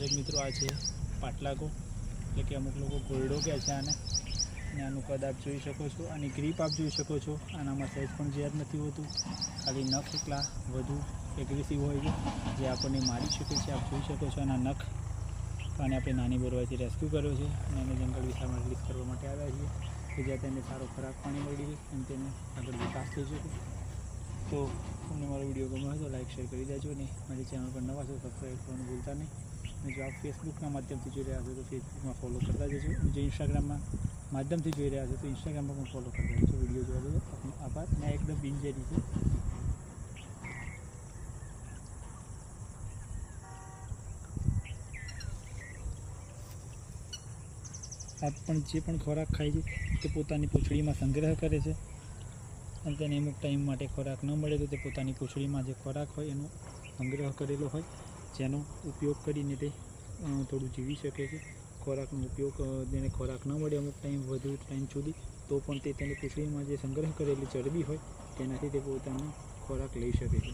દર્શક મિત્રો, આ છે પાટલાકો, એટલે કે અમુક લોકો ઘોરડો કહે છે આને. અને આનું કદ આપ જોઈ શકો છો, આની ગ્રીપ આપ જોઈ શકો છો. આનામાં સહેજ પણ ઝેર નથી હોતું, ખાલી નખ એટલા વધુ એગ્રેસિવ હોય છે જે આપણને મારી શકે છે. આપ જોઈ શકો છો આના નખ. તો આને આપણે નાની બોરવાથી રેસ્ક્યુ કર્યો છે અને એને જંગલ વિસ્તારમાં રિલીઝ કરવા માટે આવ્યા છીએ કે જ્યાં તેને સારો ખોરાક પાણી મળી રહે અને તેને આગળ વિકાસ થઈ શકે. તો તમને મારો વિડીયો ગમ્યો હોય તો લાઈક શેર કરી દેજો અને મારી ચેનલ પર નવા છો સબસ્ક્રાઈબ કરવાનું ભૂલતા નહીં. અને જો આપ ફેસબુકના માધ્યમથી જોઈ રહ્યા છો તો ફેસબુકમાં ફોલો કરતા જજો. અને જે ઇન્સ્ટાગ્રામમાં માધ્યમથી જોઈ રહ્યા છો તો ઇન્સ્ટાગ્રામમાં પણ ફોલો કરતા જજો. વિડીયો જોવા બદલ આપનો આભાર. ને એકદમ બિનઝેરી છે. આપ પણ જે પણ ખોરાક ખાય છે તે પોતાની પૂંછડીમાં સંગ્રહ કરે છે અને તેને અમુક ટાઈમ માટે ખોરાક ન મળે તો તે પોતાની પૂંછડીમાં જે ખોરાક હોય એનો સંગ્રહ કરેલો હોય, જેનો ઉપયોગ કરીને તે થોડું જીવી શકે છે. ખોરાકનો ઉપયોગ તેને ખોરાક ન મળે અમુક ટાઈમ વધુ ટાઈમ સુધી તો પણ તે તેની પૂંછડીમાં જે સંગ્રહ કરેલી ચરબી હોય તેનાથી તે પોતાનો ખોરાક લઈ શકે છે.